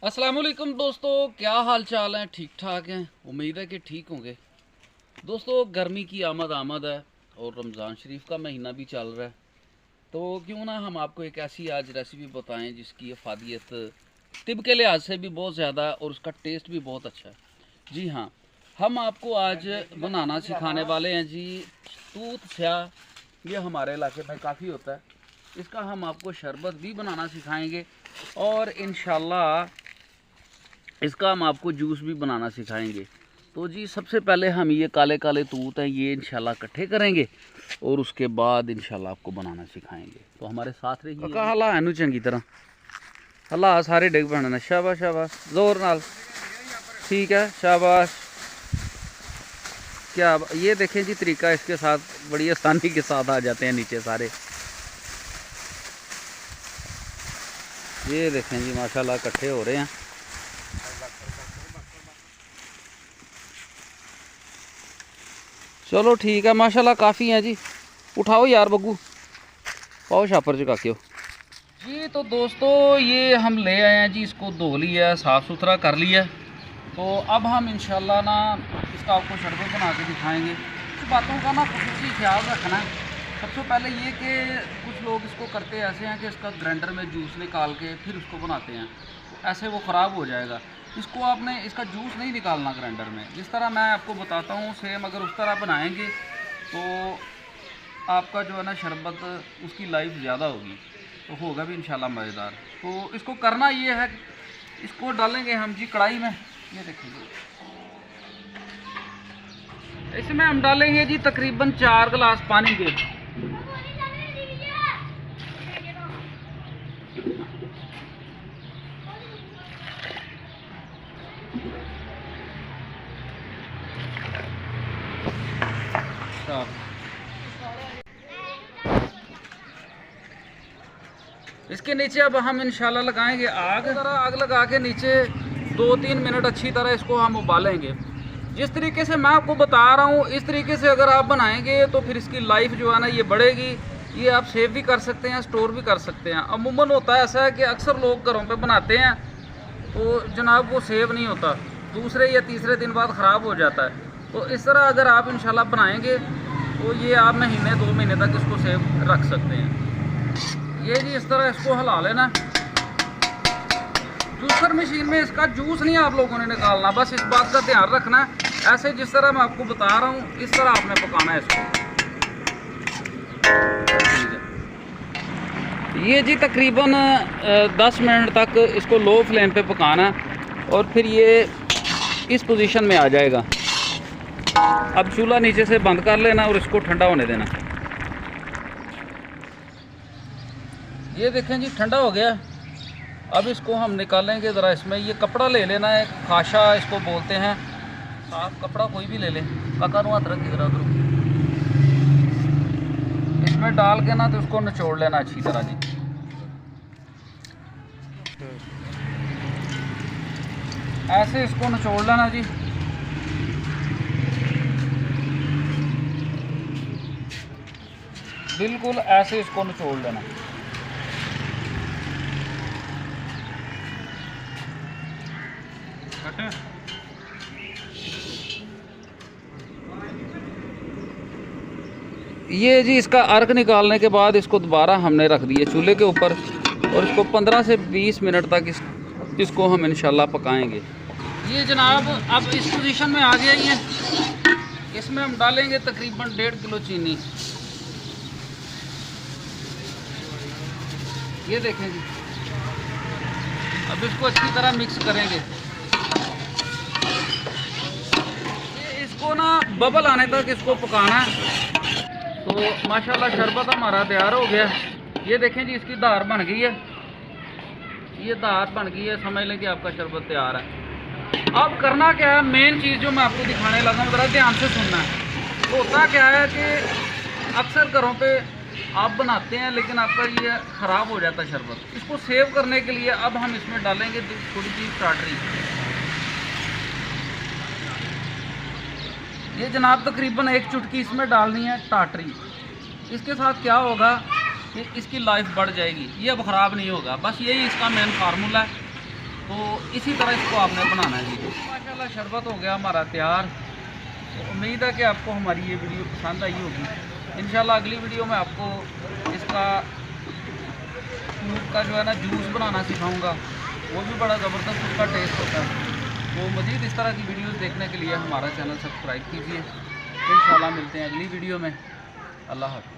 अस्सलामुअलैकुम दोस्तों, क्या हाल चाल है? ठीक ठाक हैं, उम्मीद है कि ठीक होंगे। दोस्तों, गर्मी की आमद है और रमज़ान शरीफ का महीना भी चल रहा है, तो क्यों ना हम आपको एक ऐसी आज रेसिपी बताएं जिसकी अफादियत तिब के लिहाज से भी बहुत ज़्यादा है और उसका टेस्ट भी बहुत अच्छा है। जी हाँ, हम आपको आज बनाना सिखाने वाले हैं जी तूत स्याह। ये हमारे इलाके में काफ़ी होता है। इसका हम आपको शरबत भी बनाना सिखाएंगे और इंशाल्लाह इसका हम आपको जूस भी बनाना सिखाएंगे। तो जी सबसे पहले हम ये काले काले तूत हैं ये इंशाल्लाह इकट्ठे करेंगे और उसके बाद इंशाल्लाह आपको बनाना सिखाएंगे। तो हमारे साथ रहिए। हला है चंगी तरह हला सारे डिग पैने। शाबाश शाबाश, जोर नाल, ठीक है, शाबाश। क्या ये देखें जी तरीका, इसके साथ बड़ी आसानी के साथ आ जाते हैं नीचे सारे। ये देखें जी माशाल्लाह इकट्ठे हो रहे हैं। चलो ठीक है, माशाल्लाह काफ़ी हैं जी। उठाओ यार बग्गू, पाओ छापर चुका के जी। तो दोस्तों ये हम ले आए हैं जी, इसको धो लिया, साफ़ सुथरा कर लिया। तो अब हम इंशाल्लाह ना इसका आपको शरबत बना के दिखाएंगे। कुछ बातों का ना खुसूसी ख्याल रखना है। सबसे पहले ये कि कुछ लोग इसको करते ऐसे हैं कि इसका ग्राइंडर में जूस निकाल के फिर उसको बनाते हैं, ऐसे वो ख़राब हो जाएगा। इसको आपने इसका जूस नहीं निकालना ग्राइंडर में, जिस तरह मैं आपको बताता हूँ सेम अगर उस तरह बनाएंगे तो आपका जो है ना शरबत उसकी लाइफ ज़्यादा होगी, तो होगा भी इंशाल्लाह मज़ेदार। तो इसको करना ये है, इसको डालेंगे हम जी कढ़ाई में। ये देखिए, इसमें हम डालेंगे जी तकरीबन 4 गिलास पानी के। इसके नीचे अब हम इंशाल्लाह लगाएंगे आग। आग लगा के नीचे 2-3 मिनट अच्छी तरह इसको हम उबालेंगे। जिस तरीके से मैं आपको बता रहा हूँ इस तरीके से अगर आप बनाएंगे तो फिर इसकी लाइफ जो है ना ये बढ़ेगी। ये आप सेव भी कर सकते हैं, स्टोर भी कर सकते हैं। अमूमन होता है ऐसा है कि अक्सर लोग घरों पे बनाते हैं तो जनाब वो सेव नहीं होता, दूसरे या तीसरे दिन बाद ख़राब हो जाता है। तो इस तरह अगर आप इंशाल्लाह बनाएंगे तो ये आप महीने 2 महीने तक इसको सेव रख सकते हैं। ये जी इस तरह इसको हिला लेना। जूसर मशीन में इसका जूस नहीं आप लोगों ने निकालना, बस इस बात का ध्यान रखना है। ऐसे जिस तरह मैं आपको बता रहा हूँ इस तरह आपने पकाना है इसको। ये जी तकरीबन 10 मिनट तक इसको लो फ्लेम पे पकाना और फिर ये इस पोजीशन में आ जाएगा। अब चूल्हा नीचे से बंद कर लेना और इसको ठंडा होने देना। ये देखें जी ठंडा हो गया। अब इसको हम निकालेंगे ज़रा। इसमें ये कपड़ा ले लेना है, खाशा इसको बोलते हैं, साफ कपड़ा कोई भी ले लें। काका नु हाथ रख इधर उधर, इसमें डाल के ना तो उसको निचोड़ लेना अच्छी तरह जी। ऐसे इसको निचोड़ लेना जी। बिल्कुल ऐसे इसको निचोड़ लेना। ये जी इसका अर्क निकालने के बाद इसको दोबारा हमने रख दिए चूल्हे के ऊपर और इसको 15 से 20 मिनट तक इसको हम इंशाल्लाह पकाएंगे। ये जनाब अब इस पोजीशन में आ गया ये। इसमें हम डालेंगे तकरीबन 1.5 किलो चीनी। ये देखें जी, अब इसको अच्छी तरह मिक्स करेंगे। इसको ना बबल आने तक इसको पकाना है। तो माशाल्लाह शरबत हमारा तैयार हो गया। ये देखें जी इसकी धार बन गई है, ये धार बन गई है, समझ लें कि आपका शरबत तैयार है। अब करना क्या है, मेन चीज़ जो मैं आपको दिखाने लगा हूँ ज़रा ध्यान से सुनना है। तो होता क्या है कि अक्सर घरों पे आप बनाते हैं लेकिन आपका ये ख़राब हो जाता है शरबत। इसको सेव करने के लिए अब हम इसमें डालेंगे थोड़ी सी टाटरी। ये जनाब तकरीबन 1 चुटकी इसमें डालनी है टाटरी। इसके साथ क्या होगा कि इसकी लाइफ बढ़ जाएगी, ये अब ख़राब नहीं होगा। बस यही इसका मेन फार्मूला है। तो इसी तरह इसको आपने बनाना है जी। माशाल्लाह शरबत हो गया हमारा तैयार। तो उम्मीद है कि आपको हमारी ये वीडियो पसंद आई होगी। इंशाल्लाह अगली वीडियो में आपको इसका फ्रूट का जो है ना जूस बनाना सिखाऊंगा, वो भी बड़ा ज़बरदस्त उसका टेस्ट होता है। तो मज़ीद इस तरह की वीडियोस देखने के लिए हमारा चैनल सब्सक्राइब कीजिए। इंशाल्लाह मिलते हैं अगली वीडियो में। अल्लाह हाफ़िज़।